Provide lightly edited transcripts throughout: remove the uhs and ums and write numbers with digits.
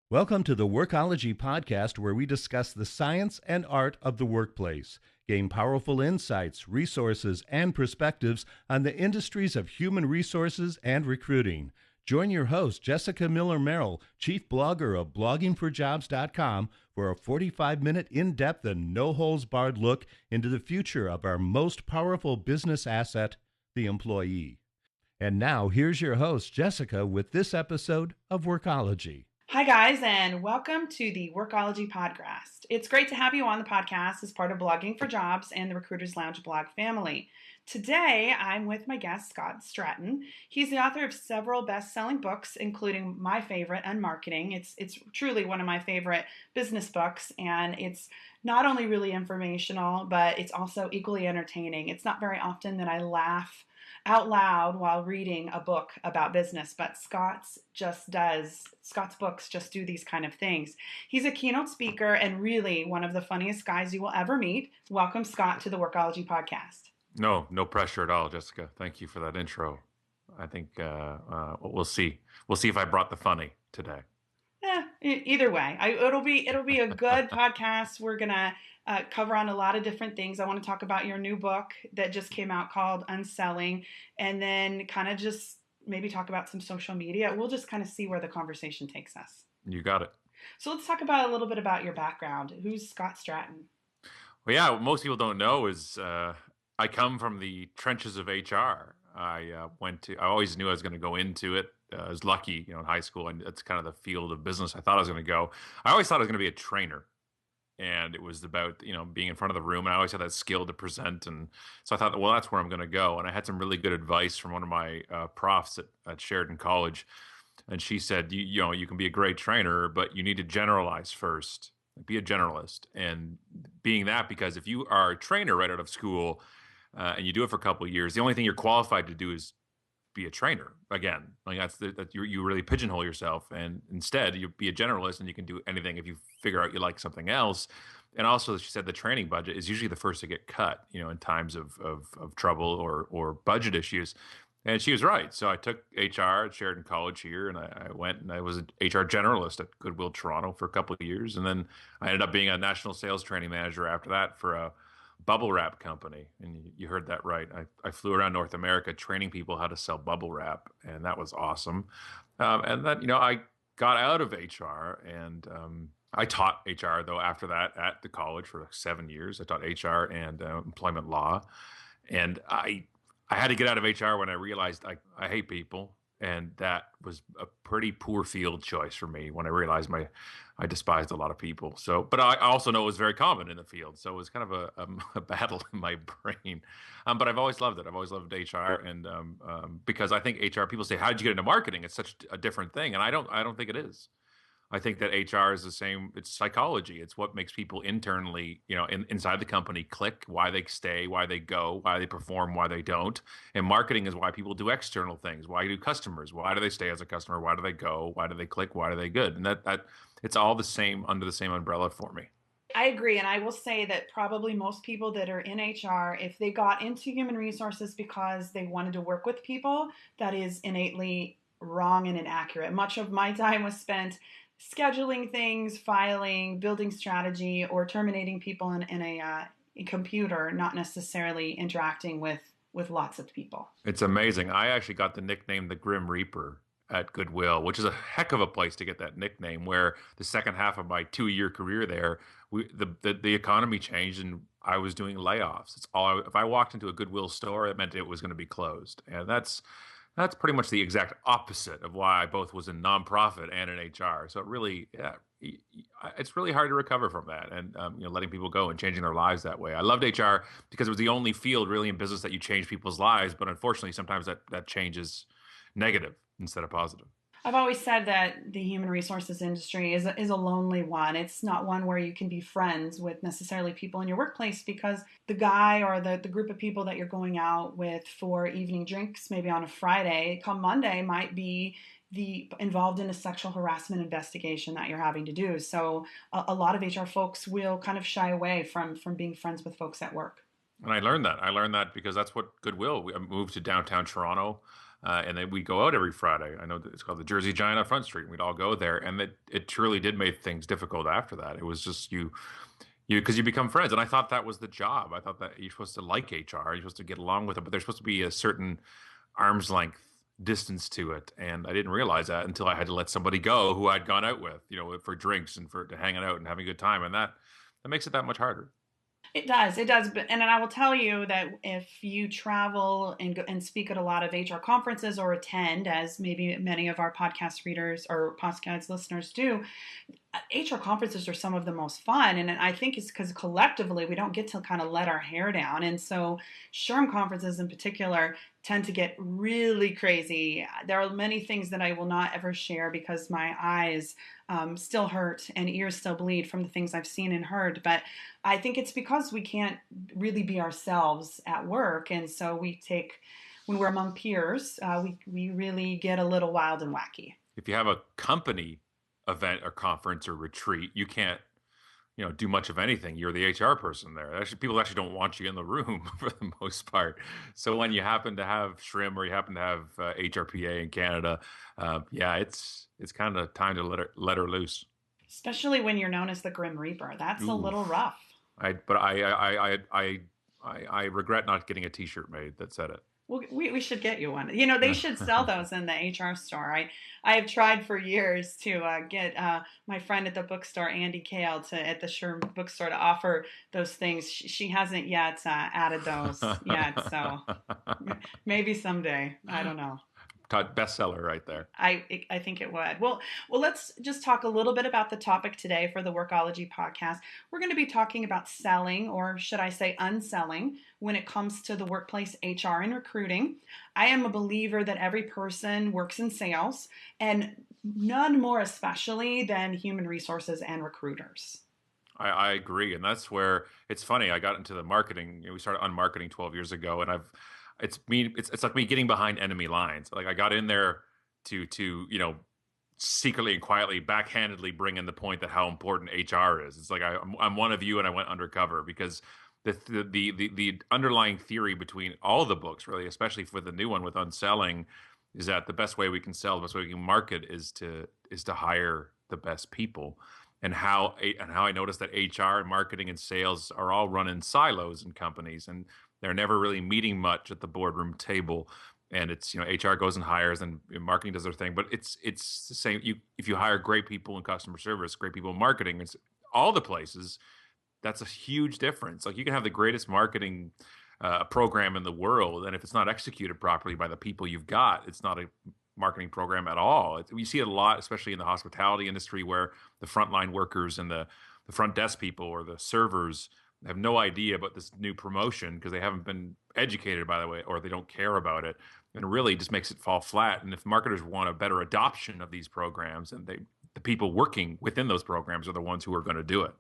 Welcome to the Workology podcast, where we discuss the science and art of the workplace, gain powerful insights, resources, and perspectives on the industries of human resources and recruiting. Join your host, Jessica Miller-Merrill, chief blogger of bloggingforjobs.com, for a 45-minute in-depth and no-holds-barred look into the future of our most powerful business asset, the employee. And now, here's your host, Jessica, with this episode of Workology. Hi, guys, and welcome to the Workology podcast. It's great to have you on the podcast as part of Blogging for Jobs and the Recruiters Lounge blog family. Today, I'm with my guest, Scott Stratton. He's the author of several best-selling books, including my favorite, Unmarketing. It's truly one of my favorite business books, and it's not only really informational, but it's also equally entertaining. It's not very often that I laugh out loud while reading a book about business, but Scott's books just do these kind of things. He's a keynote speaker and really one of the funniest guys you will ever meet. Welcome, Scott, to the Workology podcast. No pressure at all, Jessica. Thank you for that intro. I think we'll see. We'll see if I brought the funny today. Either way, it'll be a good podcast. We're gonna cover on a lot of different things. I want to talk about your new book that just came out called Unselling, and then kind of just maybe talk about some social media. We'll just kind of see where the conversation takes us. You got it. So let's talk about a little bit about your background. Who's Scott Stratton? Well, yeah, what most people don't know is I come from the trenches of HR. I always knew I was going to go into it. I was lucky, in high school, and that's kind of the field of business I thought I was going to go. I always thought I was going to be a trainer, and it was about, being in front of the room, and I always had that skill to present. And so I thought, well, that's where I'm going to go. And I had some really good advice from one of my profs at Sheridan College. And she said, you can be a great trainer, but you need to generalize first. Be a generalist. And being that, because if you are a trainer right out of school and you do it for a couple of years, the only thing you're qualified to do is be a trainer again. Like that you really pigeonhole yourself, and instead you be a generalist and you can do anything if you figure out you like something else. And also, she said the training budget is usually the first to get cut, in times of trouble or budget issues. And she was right. So I took HR at Sheridan College here, and I went and I was an HR generalist at Goodwill Toronto for a couple of years, and then I ended up being a national sales training manager after that for a bubble wrap company. And you heard that right. I flew around North America training people how to sell bubble wrap, and that was awesome. And then, I got out of HR, and I taught HR, though, after that at the college for like 7 years. I taught HR and employment law. And I had to get out of HR when I realized I hate people. And that was a pretty poor field choice for me when I realized I despised a lot of people. So, but I also know it was very common in the field. So it was kind of a battle in my brain. But I've always loved it. I've always loved HR, and because I think HR, people say, "How did you get into marketing?" It's such a different thing, and I don't think it is. I think that HR is the same. It's psychology. It's what makes people internally, inside the company click, why they stay, why they go, why they perform, why they don't. And marketing is why people do external things. Why do customers? Why do they stay as a customer? Why do they go? Why do they click? Why are they good? And that it's all the same under the same umbrella for me. I agree. And I will say that probably most people that are in HR, if they got into human resources because they wanted to work with people, that is innately wrong and inaccurate. Much of my time was spent scheduling things, filing, building strategy, or terminating people in a computer, not necessarily interacting with lots of people. It's amazing. I actually got the nickname the Grim Reaper at Goodwill, which is a heck of a place to get that nickname, where the second half of my 2-year career there, the economy changed and I was doing layoffs. If I walked into a Goodwill store, it meant it was going to be closed. And that's pretty much the exact opposite of why I both was in nonprofit and in HR. So it's really hard to recover from that, and letting people go and changing their lives that way. I loved HR because it was the only field really in business that you change people's lives, but unfortunately sometimes that change is negative instead of positive. I've always said that the human resources industry is a lonely one. It's not one where you can be friends with necessarily people in your workplace, because the guy or the group of people that you're going out with for evening drinks, maybe on a Friday, come Monday might be involved in a sexual harassment investigation that you're having to do. So a lot of HR folks will kind of shy away from being friends with folks at work. And I learned that because that's what Goodwill, we moved to downtown Toronto And then we'd go out every Friday. I know that it's called the Jersey Giant on Front Street. We'd all go there, and it truly did make things difficult after that. It was just because you become friends, and I thought that was the job. I thought that you're supposed to like HR, you're supposed to get along with it, but there's supposed to be a certain arm's length distance to it, and I didn't realize that until I had to let somebody go who I'd gone out with, for drinks and for hanging out and having a good time, and that makes it that much harder. It does. It does. But and I will tell you that if you travel and go, and speak at a lot of HR conferences or attend, as maybe many of our podcast readers or podcast listeners do, HR conferences are some of the most fun. And I think it's because collectively we don't get to kind of let our hair down. And so SHRM conferences in particular tend to get really crazy. There are many things that I will not ever share because my eyes still hurt and ears still bleed from the things I've seen and heard. But I think it's because we can't really be ourselves at work. And so when we're among peers, we really get a little wild and wacky. If you have a company event or conference or retreat, you can't, do much of anything. You're the HR person there. Actually, people actually don't want you in the room for the most part. So when you happen to have SHRM or you happen to have HRPA in Canada, it's kind of time to let her loose. Especially when you're known as the Grim Reaper. That's a little rough. I regret not getting a T-shirt made that said it. Well, we should get you one. They should sell those in the HR store. I have tried for years to get my friend at the bookstore, Andy Kale, at the SHRM bookstore to offer those things. She hasn't yet added those yet, so maybe someday. I don't know. Bestseller right there. I think it would. Well, let's just talk a little bit about the topic today for the Workology podcast. We're going to be talking about selling, or should I say unselling, when it comes to the workplace HR and recruiting. I am a believer that every person works in sales, and none more especially than human resources and recruiters. I agree, and that's where it's funny. I got into the marketing. We started on marketing 12 years ago, and it's like me getting behind enemy lines. Like I got in there to secretly and quietly, backhandedly bring in the point that how important HR is. It's like I'm one of you, and I went undercover because the underlying theory between all the books, really, especially for the new one with Unselling, is that the best way we can sell, the best way we can market is to hire the best people. And how I noticed that HR and marketing and sales are all run in silos in companies, and they're never really meeting much at the boardroom table. And it's HR goes and hires, and marketing does their thing. But it's the same. If you hire great people in customer service, great people in marketing, it's all the places. That's a huge difference. Like you can have the greatest marketing program in the world, and if it's not executed properly by the people you've got, it's not a marketing program at all. We see it a lot, especially in the hospitality industry, where the frontline workers and the front desk people or the servers have no idea about this new promotion because they haven't been educated, by the way, or they don't care about it, and it really just makes it fall flat. And if marketers want a better adoption of these programs, and the people working within those programs are the ones who are going to do it.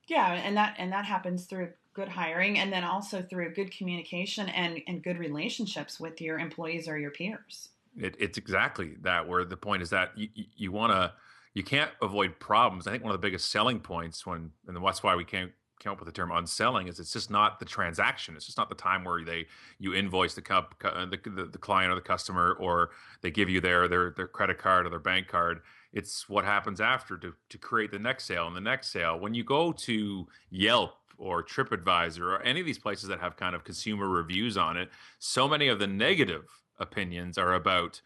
Yeah, and that happens through good hiring, and then also through good communication and good relationships with your employees or your peers. It's exactly that, where the point is that you can't avoid problems. I think one of the biggest selling points and that's why we came up with the term unselling, is it's just not the transaction. It's just not the time where you invoice the client or the customer, or they give you their credit card or their bank card. It's what happens after to create the next sale and the next sale. When you go to Yelp or TripAdvisor or any of these places that have kind of consumer reviews on it, so many of the negative opinions are about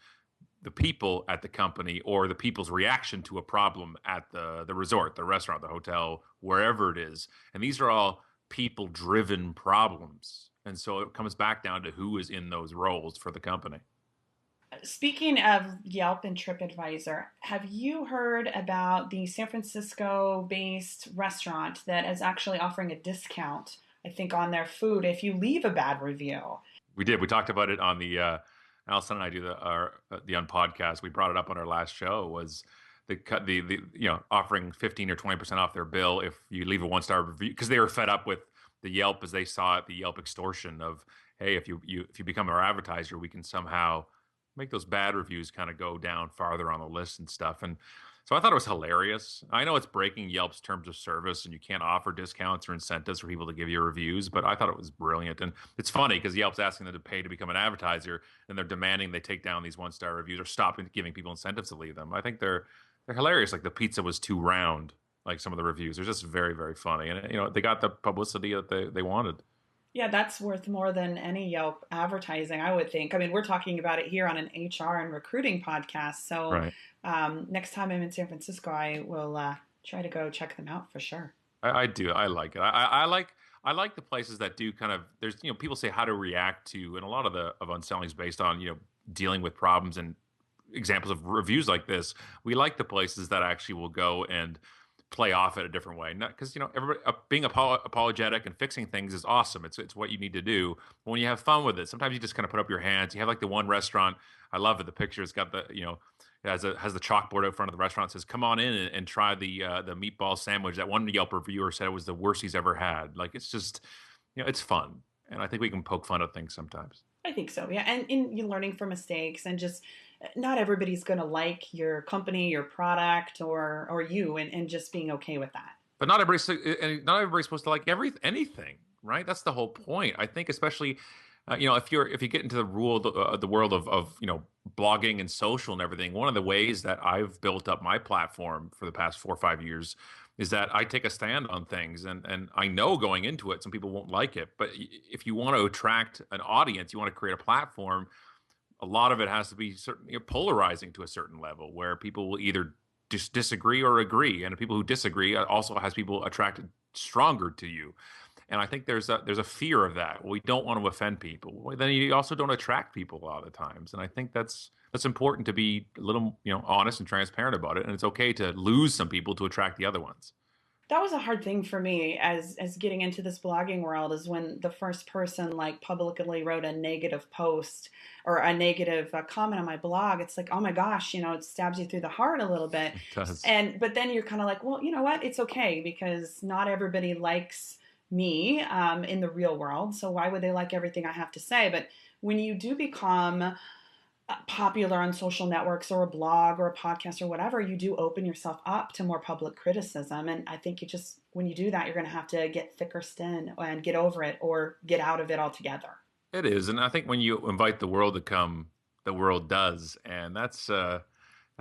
the people at the company or the people's reaction to a problem at the resort, the restaurant, the hotel, wherever it is. And these are all people-driven problems. And so it comes back down to who is in those roles for the company. Speaking of Yelp and TripAdvisor, have you heard about the San Francisco-based restaurant that is actually offering a discount, I think, on their food if you leave a bad review? We did. We talked about it on the Allison and I do the podcast. We brought it up on our last show. Was the offering 15 or 20% off their bill if you leave a 1-star review, because they were fed up with the Yelp, as they saw it, the Yelp extortion of, hey, if you become our advertiser, we can somehow make those bad reviews kind of go down farther on the list and stuff. And So I thought it was hilarious. I know it's breaking Yelp's terms of service and you can't offer discounts or incentives for people to give you reviews, but I thought it was brilliant. And it's funny because Yelp's asking them to pay to become an advertiser and they're demanding they take down these 1-star reviews or stop giving people incentives to leave them. I think they're hilarious. Like the pizza was too round, like some of the reviews. They're just very, very funny. And they got the publicity that they wanted. Yeah, that's worth more than any Yelp advertising, I would think. I mean, we're talking about it here on an HR and recruiting podcast. So Right. next time I'm in San Francisco, I will try to go check them out for sure. I do. I like it. I like the places that do kind of there's people say how to react to, and a lot of the of Unselling is based on dealing with problems and examples of reviews like this. We like the places that actually will go and play off it a different way. Not because everybody being apologetic and fixing things is awesome. It's what you need to do. But when you have fun with it, sometimes you just kind of put up your hands. You have like the one restaurant. I love it. The picture has got the it has the chalkboard out front of the restaurant. It says, "Come on in and try the meatball sandwich." That one Yelp reviewer said it was the worst he's ever had. Like it's just it's fun, and I think we can poke fun at things sometimes. I think so, yeah. And in you learning from mistakes and just not everybody's going to like your company, your product, or you, and just being okay with that. But not everybody's supposed to like anything, right? That's the whole point. I think, especially, if you get into the world of blogging and social and everything. One of the ways that I've built up my platform for the past 4 or 5 years is that I take a stand on things, and I know going into it, some people won't like it. But if you want to attract an audience, you want to create a platform. A lot of it has to be polarizing to a certain level where people will either disagree or agree, and the people who disagree also has people attracted stronger to you. And I think there's a fear of that. We don't want to offend people. Well, then you also don't attract people a lot of the times. And I think that's important to be a little honest and transparent about it. And it's okay to lose some people to attract the other ones. That was a hard thing for me as getting into this blogging world, is when the first person like publicly wrote a negative post or a negative comment on my blog. It's like, oh my gosh, it stabs you through the heart a little bit. It does. But then you're kind of like, well, you know what? It's okay because not everybody likes me in the real world. So why would they like everything I have to say? But when you do become popular on social networks or a blog or a podcast or whatever, you do open yourself up to more public criticism. And I think when you do that, you're going to have to get thicker skin and get over it or get out of it altogether. It is. And I think when you invite the world to come, the world does. And that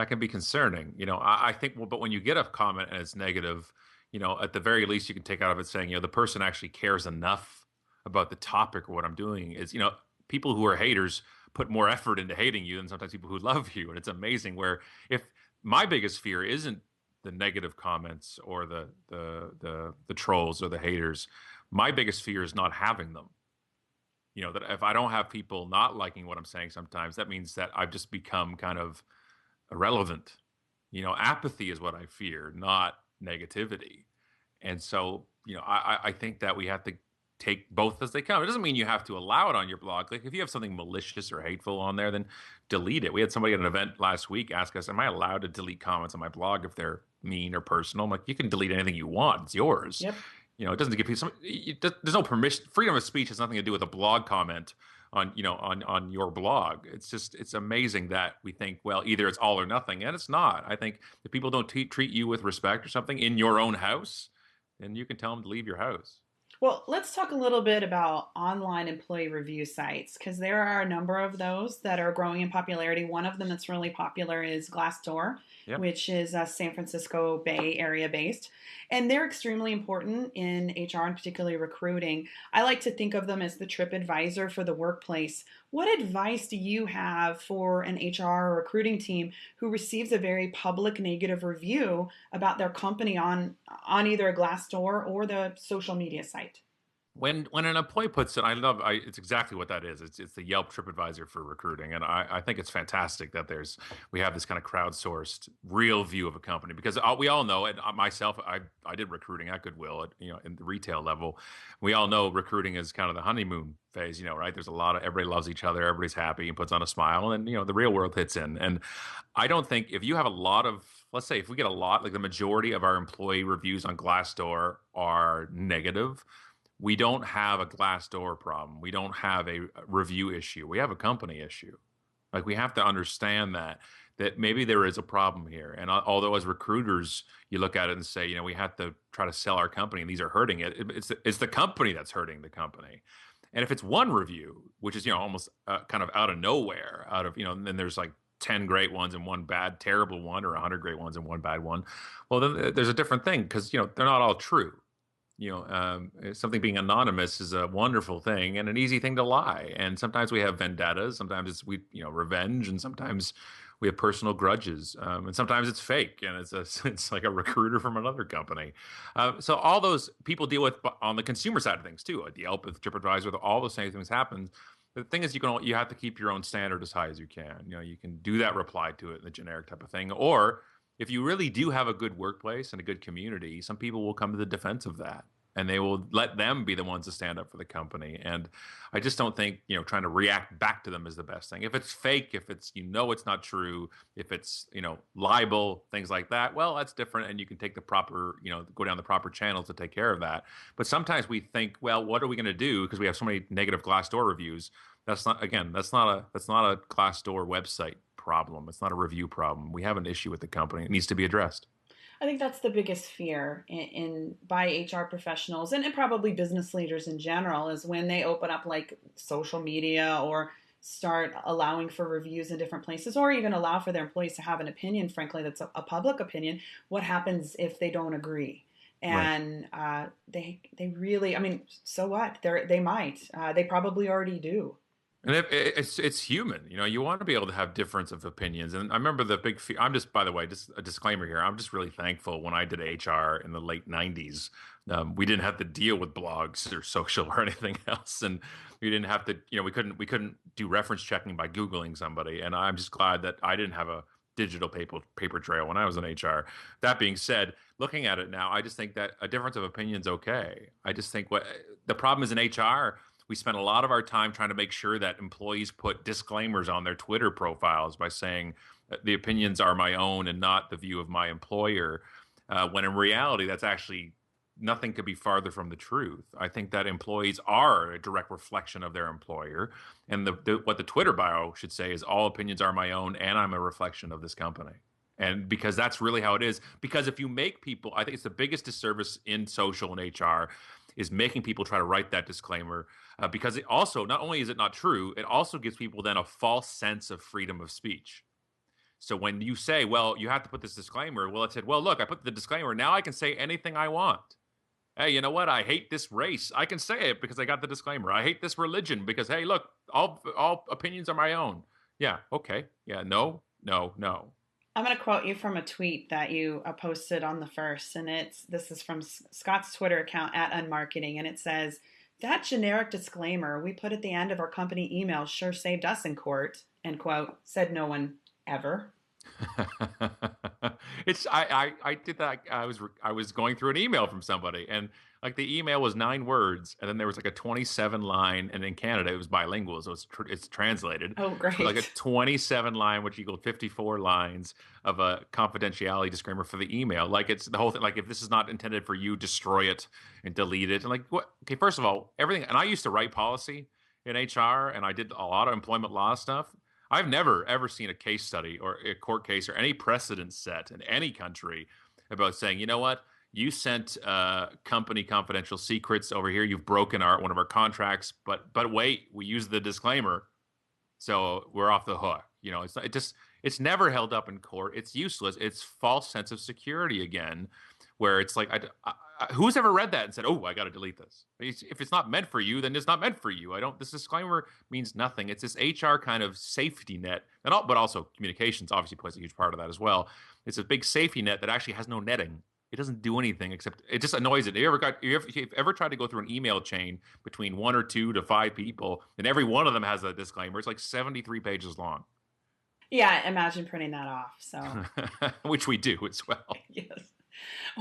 can be concerning. I think, well, but when you get a comment and it's negative, at the very least you can take out of it saying, the person actually cares enough about the topic or what I'm doing. Is, people who are haters put more effort into hating you than sometimes people who love you. And it's amazing where if my biggest fear isn't the negative comments or the trolls or the haters, my biggest fear is not having them. That if I don't have people not liking what I'm saying sometimes, that means that I've just become kind of irrelevant. Apathy is what I fear, not negativity. And so, I think that we have to take both as they come. It doesn't mean you have to allow it on your blog. Like if you have something malicious or hateful on there, then delete it. We had somebody at an event last week ask us, am I allowed to delete comments on my blog if they're mean or personal? I'm like, you can delete anything you want. It's yours. Yep. It doesn't give people there's no permission. Freedom of speech has nothing to do with a blog comment on your blog. It's amazing that we think, well, either it's all or nothing, and it's not. I think if people don't treat you with respect or something in your own house, then you can tell them to leave your house. Well, let's talk a little bit about online employee review sites, because there are a number of those that are growing in popularity. One of them that's really popular is Glassdoor, Yep. which is San Francisco Bay Area based. And they're extremely important in HR and particularly recruiting. I like to think of them as the TripAdvisor for the workplace. What advice do you have for an HR or recruiting team who receives a very public negative review about their company on either a Glassdoor or the social media site? When an employee puts it, it's exactly what that is. It's the Yelp TripAdvisor for recruiting, and I think it's fantastic that we have this kind of crowdsourced real view of a company, because we all know, and myself, I did recruiting at Goodwill in the retail level. We all know recruiting is kind of the honeymoon phase, right? There's everybody loves each other, everybody's happy and puts on a smile, and the real world hits in. And I don't think if you have a lot of, let's say if we get a lot, like the majority of our employee reviews on Glassdoor are negative, we don't have a Glassdoor problem. We don't have a review issue. We have a company issue. Like we have to understand that that maybe there is a problem here. And although as recruiters, you look at it and say, we have to try to sell our company and these are hurting it, it's the company that's hurting the company. And if it's one review, which is, almost kind of out of nowhere, and then there's like 10 great ones and one bad, terrible one, or 100 great ones and one bad one. Well, then there's a different thing because, they're not all true. Something being anonymous is a wonderful thing and an easy thing to lie. And sometimes we have vendettas, sometimes it's revenge, and sometimes we have personal grudges, and sometimes it's fake and it's like a recruiter from another company. So all those people deal with on the consumer side of things too. At Yelp, with TripAdvisor, all those same things happen. The thing is, you have to keep your own standard as high as you can. You can do that reply to it in the generic type of thing, or if you really do have a good workplace and a good community, some people will come to the defense of that and they will let them be the ones to stand up for the company. And I just don't think, trying to react back to them is the best thing. If it's fake, if it's, it's not true, if it's, libel, things like that, well, that's different. And you can take the proper, go down the proper channels to take care of that. But sometimes we think, well, what are we going to do? Because we have so many negative Glassdoor reviews. That's not a Glassdoor website problem. It's not a review problem. We have an issue with the company. It needs to be addressed. I think that's the biggest fear by HR professionals and probably business leaders in general, is when they open up like social media or start allowing for reviews in different places, or even allow for their employees to have an opinion, frankly, that's a public opinion. What happens if they don't agree? And right. They really, so what? They probably already do. And it's human, you want to be able to have difference of opinions. And I remember the big fear. I'm just, by the way, just a disclaimer here. I'm just really thankful when I did HR in the late 90s. We didn't have to deal with blogs or social or anything else. And we didn't have to, we couldn't do reference checking by Googling somebody. And I'm just glad that I didn't have a digital paper trail when I was in HR. That being said, looking at it now, I just think that a difference of opinion is okay. I just think what the problem is in HR, we spend a lot of our time trying to make sure that employees put disclaimers on their Twitter profiles by saying the opinions are my own and not the view of my employer, when in reality, that's actually nothing could be farther from the truth. I think that employees are a direct reflection of their employer. And what the Twitter bio should say is all opinions are my own and I'm a reflection of this company. And because that's really how it is. Because if you make people, I think it's the biggest disservice in social and HR is making people try to write that disclaimer, because it also, not only is it not true, it also gives people then a false sense of freedom of speech. So when you say, well, you have to put this disclaimer, well, it said, well, look, I put the disclaimer. Now I can say anything I want. Hey, you know what? I hate this race. I can say it because I got the disclaimer. I hate this religion because, hey, look, all opinions are my own. Yeah. Okay. Yeah. No. I'm going to quote you from a tweet that you posted on the 1st, and this is from Scott's Twitter account @unmarketing, and it says, "That generic disclaimer we put at the end of our company email sure saved us in court," end quote, said no one ever. I did that. I was going through an email from somebody, and like the email was 9 words, and then there was like a 27 line, and in Canada it was bilingual, so it's translated. Oh, great! So like a 27 line, which equaled 54 lines of a confidentiality disclaimer for the email. Like it's the whole thing. Like if this is not intended for you, destroy it and delete it. And like what? Okay, first of all, everything. And I used to write policy in HR, and I did a lot of employment law stuff. I've never, ever seen a case study or a court case or any precedent set in any country about saying, you know what, you sent company confidential secrets over here. You've broken one of our contracts, but wait, we used the disclaimer, so we're off the hook. It's never held up in court. It's useless. It's false sense of security again, where it's like, who's ever read that and said, oh, I got to delete this? If it's not meant for you, then it's not meant for you. This disclaimer means nothing. It's this HR kind of safety net, but also communications obviously plays a huge part of that as well. It's a big safety net that actually has no netting. It doesn't do anything except it just annoys it. You've ever tried to go through an email chain between 1 or 2 to 5 people, and every one of them has a disclaimer? It's like 73 pages long. Yeah, imagine printing that off. So, which we do as well. Yes.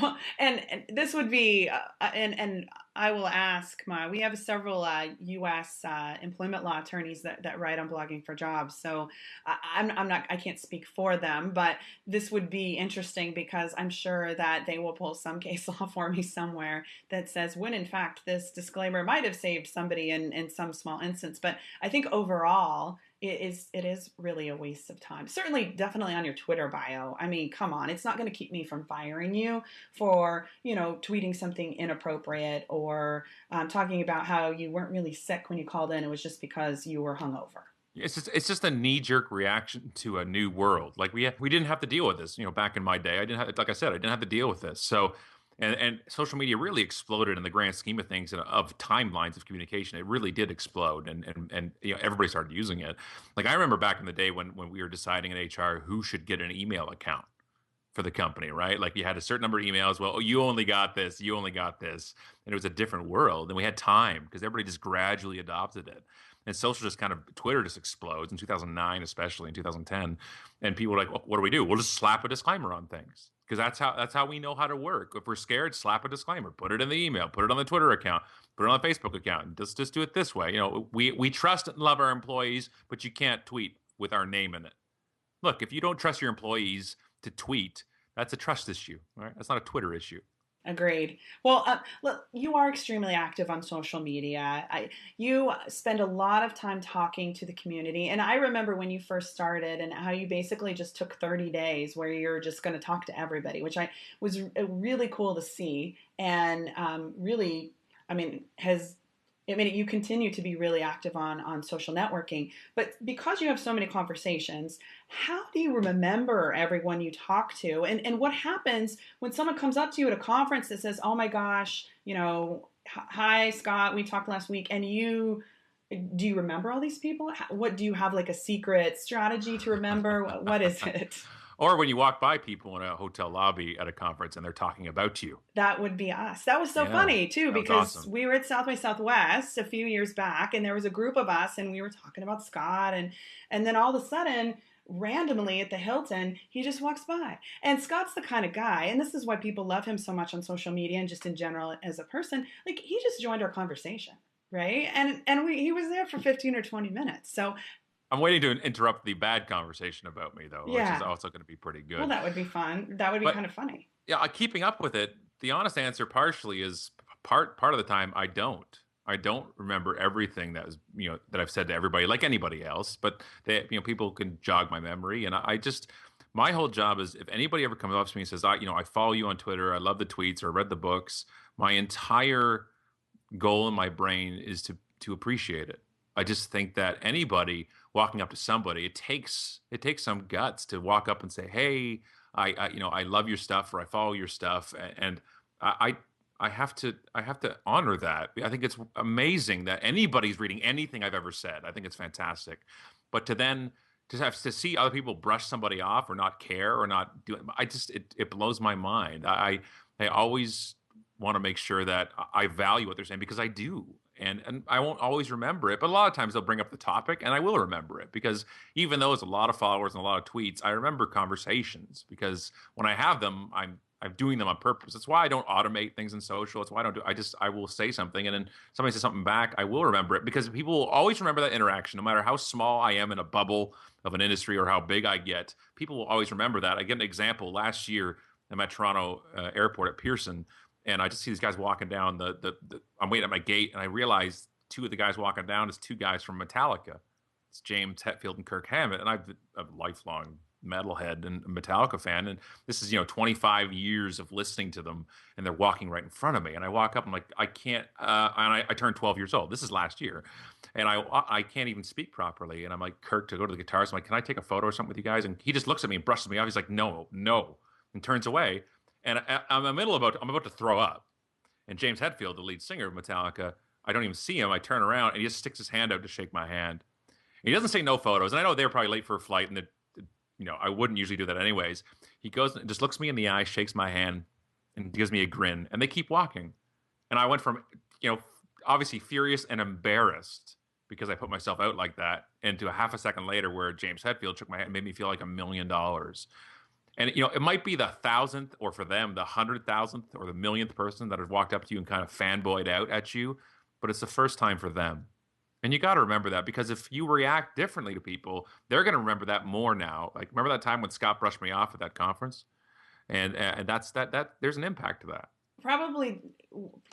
Well, and this would be, and I will ask we have several U.S. Employment law attorneys that write on Blogging for Jobs. So I can't speak for them, but this would be interesting because I'm sure that they will pull some case law for me somewhere that says when in fact this disclaimer might have saved somebody in some small instance. But I think overall, it is really a waste of time. Certainly, definitely on your Twitter bio. I mean, come on, it's not going to keep me from firing you for, tweeting something inappropriate or talking about how you weren't really sick when you called in. It was just because you were hungover. It's just a knee jerk reaction to a new world. Like we didn't have to deal with this. Back in my day, I didn't have, like I said, I didn't have to deal with this. So, and social media really exploded in the grand scheme of things and of timelines of communication. It really did explode, and everybody started using it. Like I remember back in the day when we were deciding in HR who should get an email account for the company, right? Like you had a certain number of emails. Well, you only got this, you only got this. And it was a different world. And we had time because everybody just gradually adopted it. And social just kind of, Twitter just explodes in 2009, especially in 2010. And people were like, well, what do we do? We'll just slap a disclaimer on things. Because that's how we know how to work. If we're scared, slap a disclaimer, put it in the email, put it on the Twitter account, put it on the Facebook account, and just do it this way. We trust and love our employees, but you can't tweet with our name in it. Look, if you don't trust your employees to tweet, that's a trust issue, right? That's not a Twitter issue. Agreed. Well, look, you are extremely active on social media. You spend a lot of time talking to the community. And I remember when you first started and how you basically just took 30 days where you're just going to talk to everybody, which I was really cool to see. And really, you continue to be really active on social networking, but because you have so many conversations, how do you remember everyone you talk to? And what happens when someone comes up to you at a conference that says, oh my gosh, hi, Scott, we talked last week, and do you remember all these people? What do you have, like a secret strategy to remember? What is it? Or when you walk by people in a hotel lobby at a conference and they're talking about you. That would be us. That was so funny too, because awesome. We were at South by Southwest a few years back, and there was a group of us, and we were talking about Scott, and then all of a sudden, randomly at the Hilton, he just walks by. And Scott's the kind of guy, and this is why people love him so much on social media and just in general as a person. Like, he just joined our conversation, right? And he was there for 15 or 20 minutes. So I'm waiting to interrupt the bad conversation about me, though, which is also going to be pretty good. Well, that would be fun. That would be kind of funny. Yeah, keeping up with it, the honest answer partially is part of the time I don't. I don't remember everything that was, that I've said to everybody, like anybody else, but people can jog my memory. And my whole job is, if anybody ever comes up to me and says, I follow you on Twitter, I love the tweets or read the books, my entire goal in my brain is to appreciate it. I just think that anybody walking up to somebody, it takes some guts to walk up and say, hey, I love your stuff, or I follow your stuff. And I have to honor that. I think it's amazing that anybody's reading anything I've ever said. I think it's fantastic. But to have to see other people brush somebody off or not care or not do it, it blows my mind. I always want to make sure that I value what they're saying, because I do. And I won't always remember it, but a lot of times they'll bring up the topic and I will remember it, because even though it's a lot of followers and a lot of tweets, I remember conversations, because when I have them, I'm doing them on purpose. That's why I don't automate things in social. It's why I will say something, and then somebody says something back, I will remember it, because people will always remember that interaction, no matter how small I am in a bubble of an industry or how big I get. People will always remember that. I get an example last year at my Toronto airport at Pearson. And I just see these guys walking down I'm waiting at my gate, and I realize two of the guys walking down is two guys from Metallica. It's James Hetfield and Kirk Hammett. And I'm a lifelong metalhead and Metallica fan. And this is, 25 years of listening to them, and they're walking right in front of me. And I walk up, I'm like, I can't, and I turned 12 years old. This is last year. And I can't even speak properly. And I'm like, Kirk, to go to the guitars. I'm like, can I take a photo or something with you guys? And he just looks at me and brushes me off. He's like, no, and turns away. And I'm about to throw up. And James Hetfield, the lead singer of Metallica, I don't even see him. I turn around, and he just sticks his hand out to shake my hand. And he doesn't say no photos. And I know they were probably late for a flight, and I wouldn't usually do that anyways. He goes and just looks me in the eye, shakes my hand, and gives me a grin. And they keep walking. And I went from, obviously furious and embarrassed because I put myself out like that, into a half a second later where James Hetfield shook my hand and made me feel like $1 million. And, it might be the 1,000th, or for them, the 100,000th or the millionth person that has walked up to you and kind of fanboyed out at you, but it's the first time for them. And you got to remember that, because if you react differently to people, they're going to remember that more now. Like, remember that time when Scott brushed me off at that conference? And that's that there's an impact to that. probably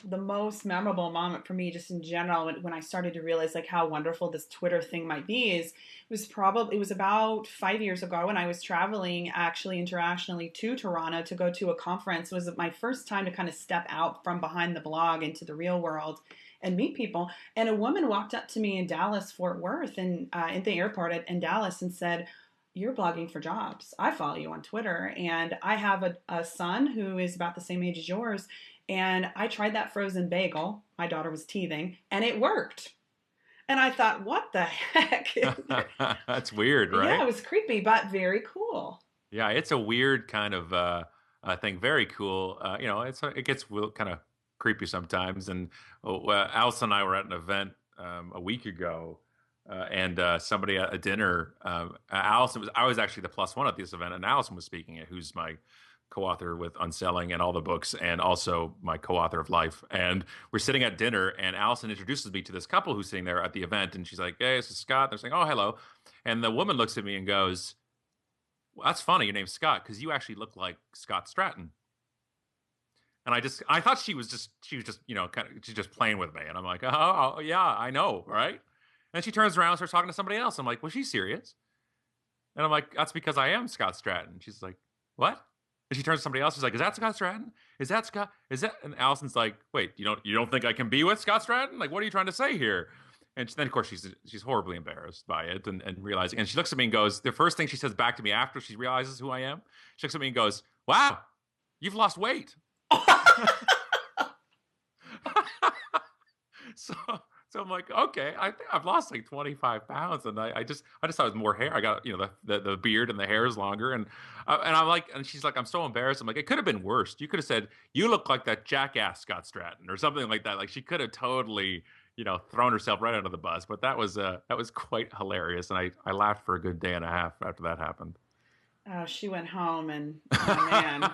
the most memorable moment for me just in general when I started to realize like how wonderful this Twitter thing might be is it was about 5 years ago when I was traveling actually internationally to Toronto to go to a conference. It was my first time to kind of step out from behind the blog into the real world and meet people. And a woman walked up to me in Dallas, Fort Worth, and at the airport in Dallas and said, "You're blogging for jobs. I follow you on Twitter, and I have a son who is about the same age as yours, and I tried that frozen bagel. My daughter was teething, and it worked." And I thought, what the heck? That's weird, Yeah, right? it was creepy, but very cool. Yeah, it's a weird kind of thing. Very cool. It gets kind of creepy sometimes. And Allison and I were at an event a week ago, and somebody at a dinner. I was actually the plus one at this event, and Allison was speaking it, who's my co-author with Unselling and all the books, and also my co-author of Life. And we're sitting at dinner, and Allison introduces me to this couple who's sitting there at the event, and she's like, "Hey, this is Scott." They're saying, "Oh, hello," and the woman looks at me and goes, "Well, that's funny. Your name's Scott because you actually look like Scott Stratton." And I thought she was just she's just playing with me, and I'm like, "Oh, yeah, I know, right?" And she turns around and starts talking to somebody else. I'm like, "Was she serious?" And I'm like, "That's because I am Scott Stratton." She's like, "What?" And she turns to somebody else. She's like, "Is that Scott Stratton? Is that Scott? Is that?" And Allison's like, "Wait, you don't think I can be with Scott Stratton? Like, what are you trying to say here?" And then, of course, she's horribly embarrassed by it and realizing. And she looks at me and goes, the first thing she says back to me after she realizes who I am, she looks at me and goes, "Wow, you've lost weight." so so I'm like, okay, I think I've lost like 25 pounds, and I just thought it was more hair. I got the beard and the hair is longer, and I'm like, and she's like, "I'm so embarrassed." I'm like, "It could have been worse. You could have said you look like that jackass Scott Stratton or something like that." Like she could have totally thrown herself right under the bus. But that was quite hilarious, and I laughed for a good day and a half after that happened. Oh, she went home and oh man.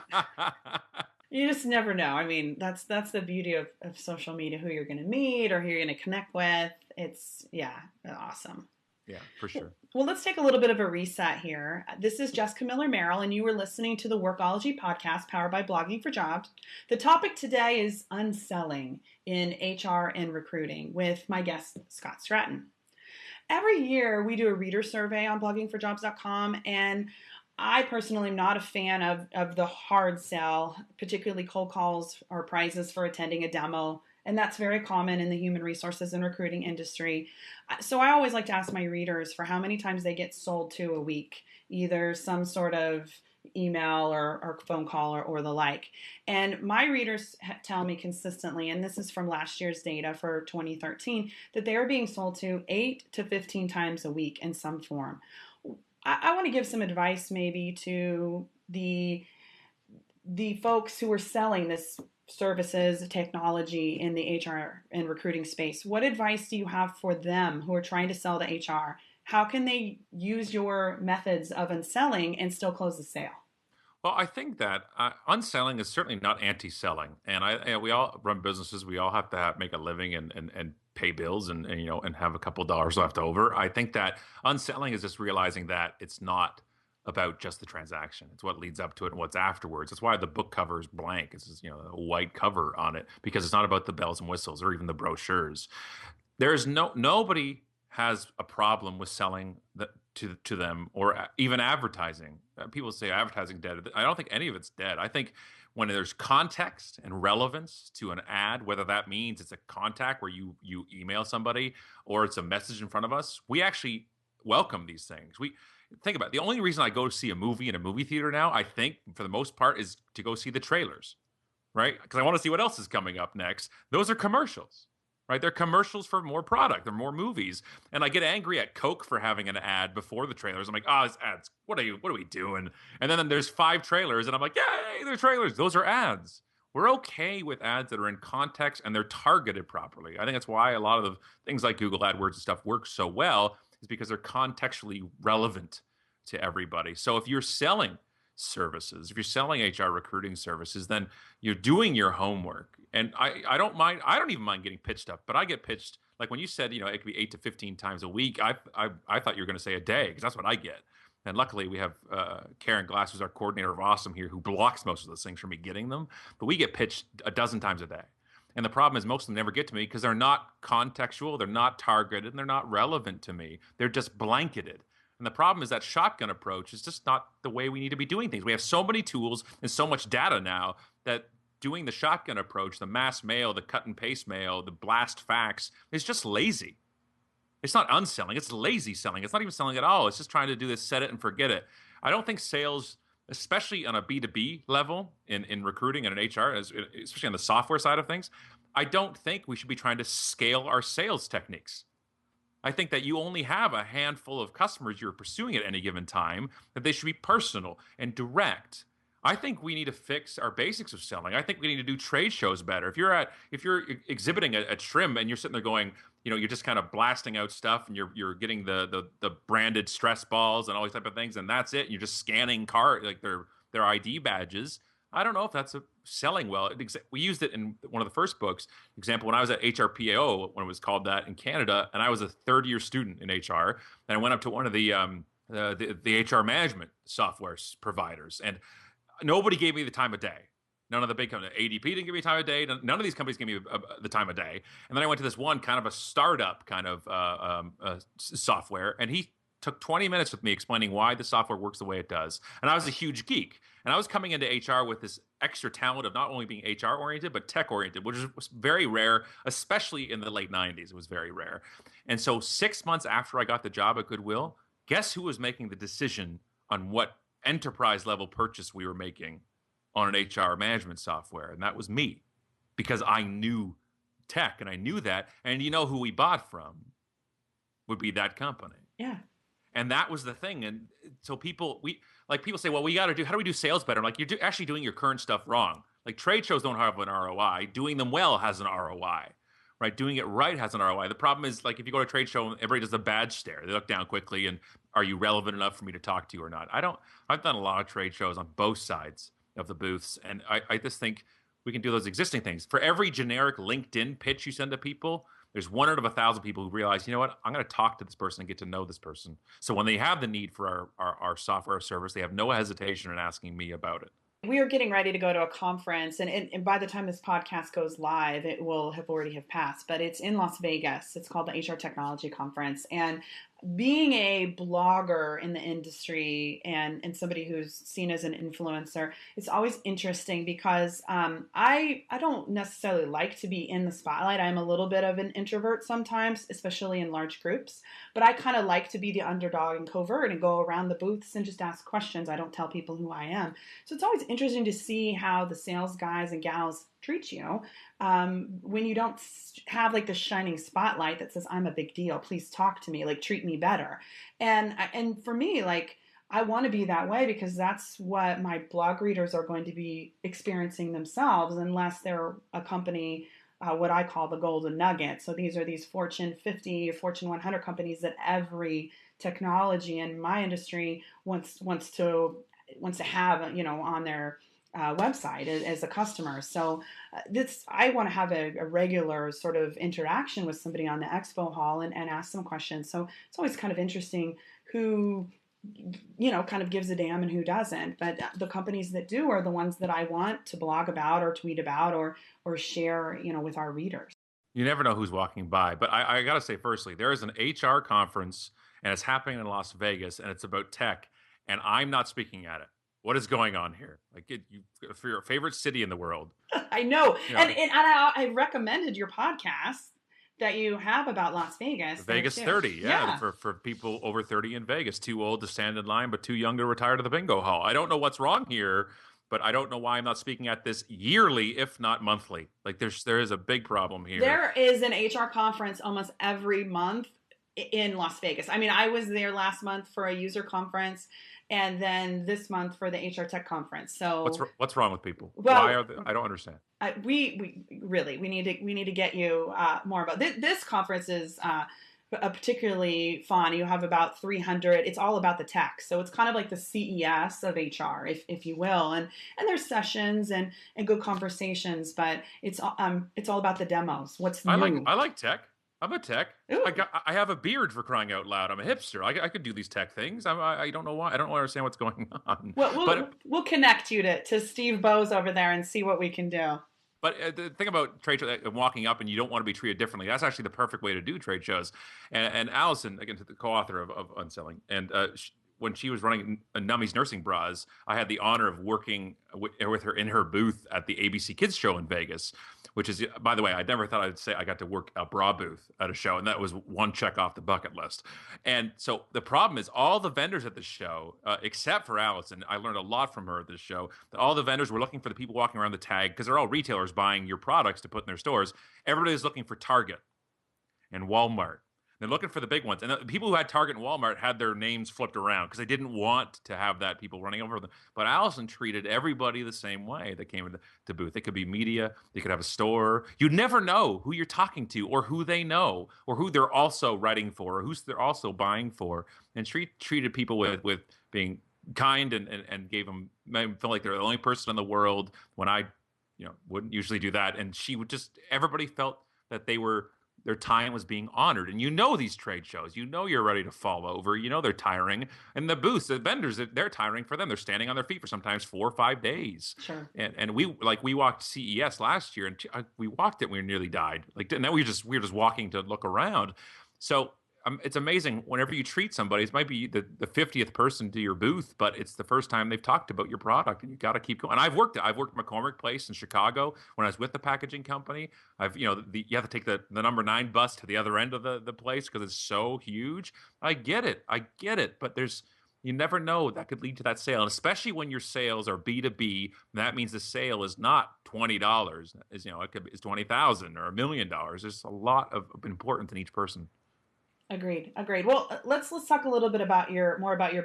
You just never know. I mean, that's the beauty of social media, who you're going to meet or who you're going to connect with. It's, yeah, awesome. Yeah, for sure. Well, let's take a little bit of a reset here. This is Jessica Miller Merrill, and you were listening to the Workology podcast powered by Blogging for Jobs. The topic today is unselling in HR and recruiting with my guest, Scott Stratton. Every year, we do a reader survey on bloggingforjobs.com, and I personally am not a fan of the hard sell, particularly cold calls or prizes for attending a demo. And that's very common in the human resources and recruiting industry. So I always like to ask my readers for how many times they get sold to a week, either some sort of email or phone call or the like. And my readers tell me consistently, and this is from last year's data for 2013, that they are being sold to 8 to 15 times a week in some form. I want to give some advice maybe to the folks who are selling this services, technology in the HR and recruiting space. What advice do you have for them who are trying to sell to HR? How can they use your methods of unselling and still close the sale? Well, I think that unselling is certainly not anti-selling, and we all run businesses. We all have to make a living and pay bills and have a couple of dollars left over. I think that unselling is just realizing that it's not about just the transaction. It's what leads up to it and what's afterwards. That's why the book cover is blank. It's just, a white cover on it, because it's not about the bells and whistles or even the brochures. There's nobody has a problem with selling to them or even advertising. People say advertising dead. I don't think any of it's dead. I think when there's context and relevance to an ad, whether that means it's a contact where you email somebody or it's a message in front of us, we actually welcome these things. We think about it. The only reason I go see a movie in a movie theater now, I think for the most part, is to go see the trailers, right? Because I want to see what else is coming up next. Those are commercials. Right? They're commercials for more product. They're more movies. And I get angry at Coke for having an ad before the trailers. I'm like, oh, it's ads. What are we doing? And then there's 5 trailers and I'm like, yay, they're trailers. Those are ads. We're okay with ads that are in context and they're targeted properly. I think that's why a lot of the things like Google AdWords and stuff work so well, is because they're contextually relevant to everybody. So if you're selling services, if you're selling HR recruiting services, then you're doing your homework. And I don't even mind getting pitched up, but I get pitched, like when you said, it could be 8 to 15 times a week. I thought you were going to say a day, because that's what I get. And luckily, we have Karen Glass, who's our coordinator of awesome here, who blocks most of those things from me getting them. But we get pitched a dozen times a day. And the problem is most of them never get to me because they're not contextual, they're not targeted, and they're not relevant to me. They're just blanketed. And the problem is that shotgun approach is just not the way we need to be doing things. We have so many tools and so much data now that doing the shotgun approach, the mass mail, the cut and paste mail, the blast fax, is just lazy. It's not unselling. It's lazy selling. It's not even selling at all. It's just trying to do this, set it and forget it. I don't think sales, especially on a B2B level in recruiting and in HR, especially on the software side of things, I don't think we should be trying to scale our sales techniques. I think that you only have a handful of customers you're pursuing at any given time, that they should be personal and direct. I think we need to fix our basics of selling. I think we need to do trade shows better. If you're exhibiting a trim and you're sitting there going, you're just kind of blasting out stuff and you're getting the branded stress balls and all these type of things, and that's it. And you're just scanning their ID badges. I don't know if that's selling well. We used it in one of the first books. Example, when I was at HRPAO, when it was called that in Canada, and I was a third-year student in HR, and I went up to one of the HR management software providers, and nobody gave me the time of day. None of the big companies, ADP didn't give me time of day. None of these companies gave me the time of day. And then I went to this one kind of a startup kind of software, and he took 20 minutes with me explaining why the software works the way it does. And I was a huge geek. And I was coming into HR with this extra talent of not only being HR oriented, but tech oriented, which was very rare, especially in the late 90s. It was very rare. And so 6 months after I got the job at Goodwill, guess who was making the decision on what enterprise level purchase we were making on an HR management software? And that was me, because I knew tech and I knew that. And who we bought from would be that company. Yeah. And that was the thing. And so people say, well, how do we do sales better? I'm like, you're actually doing your current stuff wrong. Like, trade shows don't have an ROI. Doing them well has an ROI, right? Doing it right has an ROI. The problem is, like, if you go to a trade show and everybody does a badge stare, they look down quickly and are you relevant enough for me to talk to you or not? I've done a lot of trade shows on both sides of the booths. And I just think we can do those existing things. For every generic LinkedIn pitch you send to people, there's 1 out of 1,000 people who realize, you know what, I'm going to talk to this person and get to know this person. So when they have the need for our software service, they have no hesitation in asking me about it. We are getting ready to go to a conference, and by the time this podcast goes live, it will have already have passed, but it's in Las Vegas. It's called the HR Technology Conference. And being a blogger in the industry and somebody who's seen as an influencer, it's always interesting because I don't necessarily like to be in the spotlight. I'm a little bit of an introvert sometimes, especially in large groups, but I kind of like to be the underdog and covert and go around the booths and just ask questions. I don't tell people who I am. So it's always interesting to see how the sales guys and gals treat you when you don't have like the shining spotlight that says, I'm a big deal, please talk to me, like treat me better. And for me, like, I want to be that way because that's what my blog readers are going to be experiencing themselves, unless they're a company, what I call the golden nugget. So these are these Fortune 50, Fortune 100 companies that every technology in my industry wants to have, on their website as a customer. So I want to have a regular sort of interaction with somebody on the expo hall and ask them questions. So it's always kind of interesting who, kind of gives a damn and who doesn't. But the companies that do are the ones that I want to blog about or tweet about or share, with our readers. You never know who's walking by. But I got to say, firstly, there is an HR conference and it's happening in Las Vegas and it's about tech, and I'm not speaking at it. What is going on here? Like, for your favorite city in the world. I know. And I recommended your podcast that you have about Las Vegas. Vegas 30, yeah. For people over 30 in Vegas, too old to stand in line, but too young to retire to the bingo hall. I don't know what's wrong here, but I don't know why I'm not speaking at this yearly, if not monthly. Like, there is a big problem here. There is an HR conference almost every month in Las Vegas. I mean, I was there last month for a user conference, and then this month for the HR Tech Conference. So what's wrong with people? Well, why are they, I don't understand. We need to get you more about this conference is particularly fun. You have about 300. It's all about the tech, so it's kind of like the CES of HR, if you will. And there's sessions and good conversations, but it's all about the demos. What's new? I like tech. I'm a tech. Ooh. I have a beard, for crying out loud. I'm a hipster. I could do these tech things. I don't know why. I don't understand what's going on. Well, But we'll connect you to Steve Bowes over there and see what we can do. the thing about trade shows, walking up and you don't want to be treated differently, that's actually the perfect way to do trade shows. And Allison, again, the co-author of Unselling, and when she was running Nummy's Nursing Bras, I had the honor of working with her in her booth at the ABC Kids show in Vegas, which is, by the way, I never thought I'd say I got to work a bra booth at a show, and that was one check off the bucket list. And so the problem is all the vendors at the show, except for Allison, I learned a lot from her at this show. All the vendors were looking for the people walking around the tag because they're all retailers buying your products to put in their stores. Everybody was looking for Target and Walmart. They're looking for the big ones. And the people who had Target and Walmart had their names flipped around because they didn't want to have that people running over them. But Allison treated everybody the same way that came into the booth. It could be media. They could have a store. You'd never know who you're talking to or who they know or who they're also writing for or who they're also buying for. And she treated people with being kind and gave them, made them feel like they're the only person in the world when I, wouldn't usually do that. And she would just, everybody felt that their time was being honored. And these trade shows, you're ready to fall over, they're tiring. And the booths, the vendors, they're tiring for them. They're standing on their feet for sometimes 4 or 5 days. Sure. And we walked CES last year, and we walked it, and we nearly died. And then we were just walking to look around. So it's amazing whenever you treat somebody. It might be the 50th person to your booth, but it's the first time they've talked about your product, and you got to keep going. And I've worked McCormick Place in Chicago when I was with the packaging company. You have to take the number 9 bus to the other end of the place because it's so huge. I get it, but you never know, that could lead to that sale, and especially when your sales are B2B. That means the sale is not $20. It's $20,000 or $1 million. There's a lot of importance in each person. Agreed. Well, let's talk a little bit about your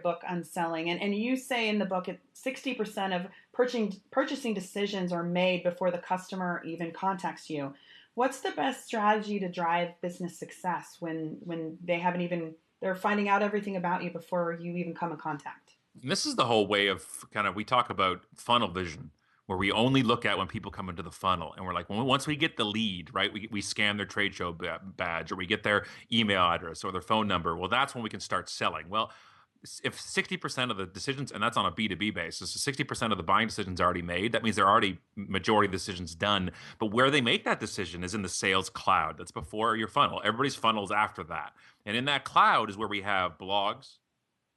book, Unselling. And you say in the book, 60% of purchasing decisions are made before the customer even contacts you. What's the best strategy to drive business success when they're finding out everything about you before you even come in contact? And this is the whole way of we talk about funnel vision, where we only look at when people come into the funnel. And we're like, once we get the lead, right, we scan their trade show badge, or we get their email address or their phone number. Well, that's when we can start selling. Well, if 60% of the decisions, and that's on a B2B basis, so 60% of the buying decisions are already made, that means they're already majority of the decisions done. But where they make that decision is in the sales cloud. That's before your funnel. Everybody's funnel is after that. And in that cloud is where we have blogs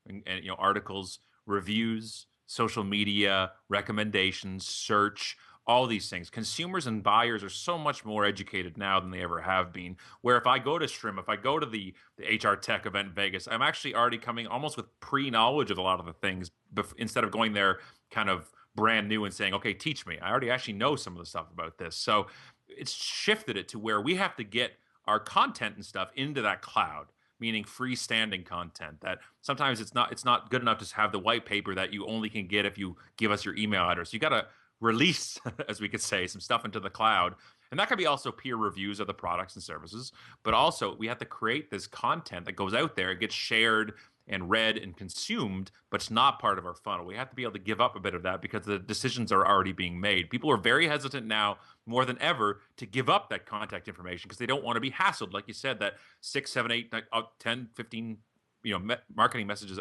and articles, reviews, social media, recommendations, search, all these things. Consumers and buyers are so much more educated now than they ever have been. Where if I go to Shrim, if I go to the HR Tech event in Vegas, I'm actually already coming almost with pre-knowledge of a lot of the things instead of going there kind of brand new and saying, okay, teach me. I already actually know some of the stuff about this. So it's shifted it to where we have to get our content and stuff into that cloud, meaning freestanding content that sometimes it's not good enough to have the white paper that you only can get if you give us your email address. You got to release, as we could say, some stuff into the cloud. And that could be also peer reviews of the products and services. But also we have to create this content that goes out there, it gets shared and read and consumed, but it's not part of our funnel. We have to be able to give up a bit of that because the decisions are already being made. People are very hesitant now more than ever to give up that contact information because they don't want to be hassled. Like you said, that 6, 7, 8, 10, 15, marketing messages,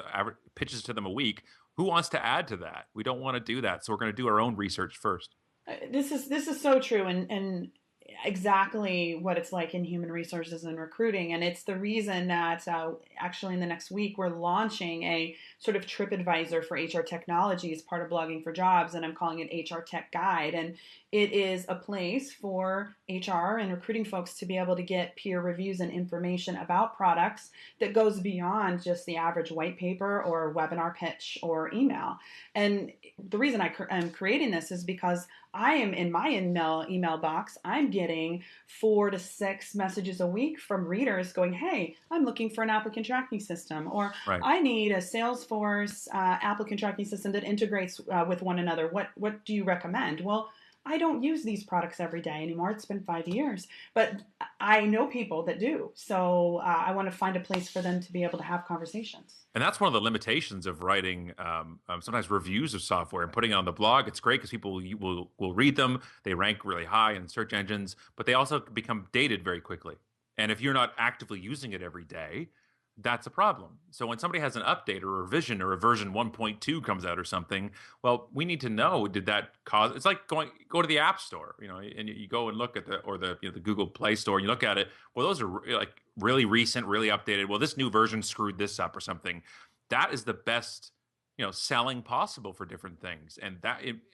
pitches to them a week. Who wants to add to that? We don't want to do that. So we're going to do our own research first. This is so true. And exactly what it's like in human resources and recruiting. And it's the reason that actually in the next week, we're launching a sort of TripAdvisor for HR technology as part of Blogging for Jobs. And I'm calling it HR Tech Guide. And it is a place for HR and recruiting folks to be able to get peer reviews and information about products that goes beyond just the average white paper or webinar pitch or email. And the reason I'm creating this is because I am in my email box, I'm getting 4 to 6 messages a week from readers going, hey, I'm looking for an applicant tracking system, or right. I need a Salesforce applicant tracking system that integrates with one another. What do you recommend? Well, I don't use these products every day anymore. It's been 5 years, but I know people that do. So I want to find a place for them to be able to have conversations. And that's one of the limitations of writing sometimes reviews of software and putting it on the blog. It's great because people will read them. They rank really high in search engines, but they also become dated very quickly. And if you're not actively using it every day, that's a problem. So when somebody has an update or a revision or a version 1.2 comes out or something, well, we need to know, did that cause, it's like go to the App Store, and you go and look at the Google Play Store and you look at it. Well, those are like really recent, really updated. Well, this new version screwed this up or something. That is the best, selling possible for different things. And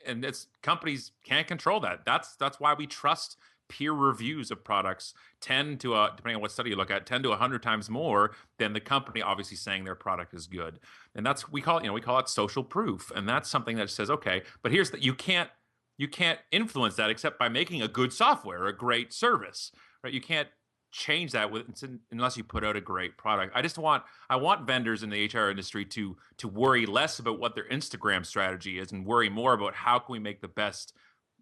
it's companies can't control that. That's why we trust peer reviews of products 10 to depending on what study you look at, 10 to 100 times more than the company obviously saying their product is good. And that's, we call it social proof. And that's something that says, okay, but here's that you can't influence that except by making a good software, a great service, right? You can't change that unless you put out a great product. I want vendors in the HR industry to worry less about what their Instagram strategy is and worry more about how can we make the best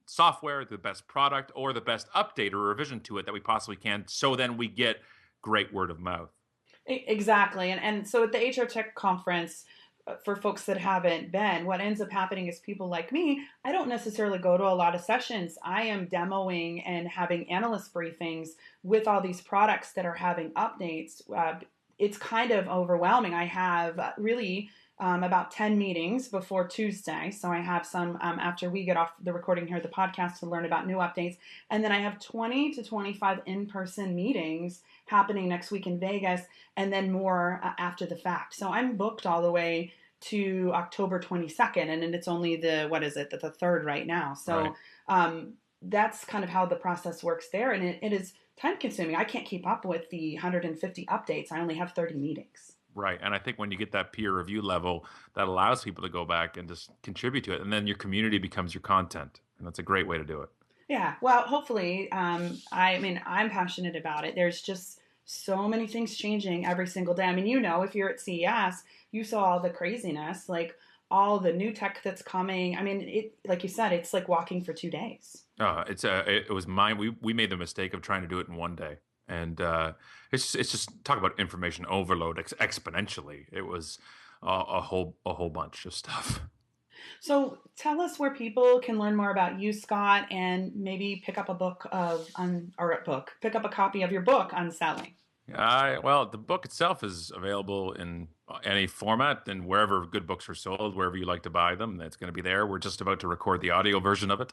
software, the best product, or the best update or revision to it that we possibly can, so then we get great word of mouth. Exactly. And so at the HR Tech conference, for folks that haven't been, what ends up happening is people like me, I don't necessarily go to a lot of sessions. I am demoing and having analyst briefings with all these products that are having updates. It's kind of overwhelming. I have really about 10 meetings before Tuesday. So I have some after we get off the recording here, the podcast, to learn about new updates. And then I have 20 to 25 in-person meetings happening next week in Vegas, and then more after the fact. So I'm booked all the way to October 22nd, and then it's only the 3rd right now. So right. That's kind of how the process works there. And it is time consuming. I can't keep up with the 150 updates. I only have 30 meetings. Right. And I think when you get that peer review level, that allows people to go back and just contribute to it. And then your community becomes your content. And that's a great way to do it. Yeah. Well, hopefully, I'm passionate about it. There's just so many things changing every single day. I mean, if you're at CES, you saw all the craziness, like all the new tech that's coming. I mean, like you said, it's like walking for 2 days. It was mine. We made the mistake of trying to do it in one day. And it's just talk about information overload exponentially. It was a whole bunch of stuff. So tell us where people can learn more about you, Scott, and maybe pick up pick up a copy of your book, Unselling. Well, the book itself is available in any format and wherever good books are sold, wherever you like to buy them, it's going to be there. We're just about to record the audio version of it.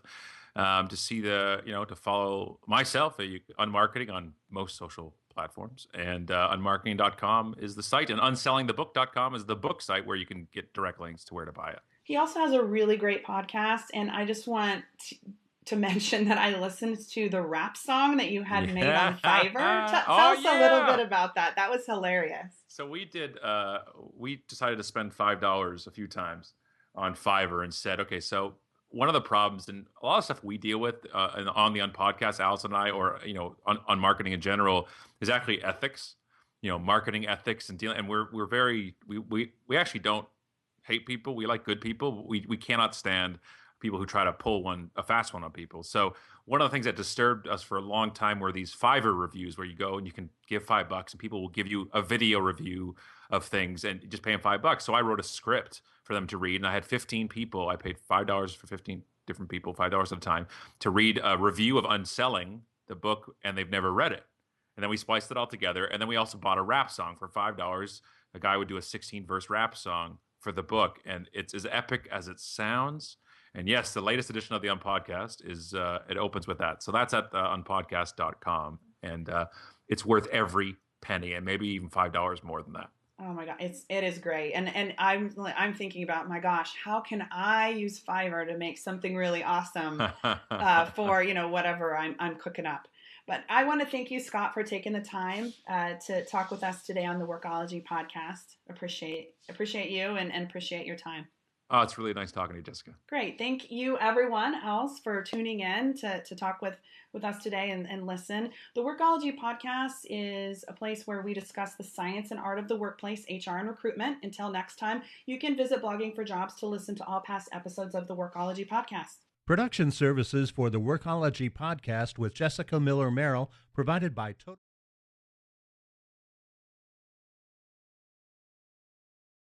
To see to follow myself, Unmarketing on most social platforms, and unmarketing.com is the site, and unsellingthebook.com is the book site where you can get direct links to where to buy it. He also has a really great podcast, and I just want to mention that I listened to the rap song that you had made on Fiverr. Tell us a little bit about that. That was hilarious. So we decided to spend $5 a few times on Fiverr and said, okay, so one of the problems, and a lot of stuff we deal with on the Unpodcast, Allison and I, or on marketing in general, is actually ethics, marketing ethics and dealing. And we're very we actually don't hate people. We like good people. We cannot stand people who try to pull a fast one on people. So one of the things that disturbed us for a long time were these Fiverr reviews, where you go and you can give $5 and people will give you a video review of things and just pay them $5. So I wrote a script for them to read, and I had 15 people. I paid $5 for 15 different people, $5 at a time, to read a review of Unselling, the book, and they've never read it. And then we spliced it all together, and then we also bought a rap song for $5. A guy would do a 16-verse rap song for the book, and it's as epic as it sounds. And yes, the latest edition of the Unpodcast is it opens with that. So that's at unpodcast.com, and it's worth every penny, and maybe even $5 more than that. Oh my God, it is great, and I'm thinking about, my gosh, how can I use Fiverr to make something really awesome for whatever I'm cooking up. But I want to thank you, Scott, for taking the time to talk with us today on the Workology podcast. Appreciate you and appreciate your time. Oh, it's really nice talking to you, Jessica. Great. Thank you, everyone else, for tuning in to talk with us today and listen. The Workology podcast is a place where we discuss the science and art of the workplace, HR, and recruitment. Until next time, you can visit Blogging for Jobs to listen to all past episodes of the Workology podcast. Production services for the Workology podcast with Jessica Miller Merrill provided by Total.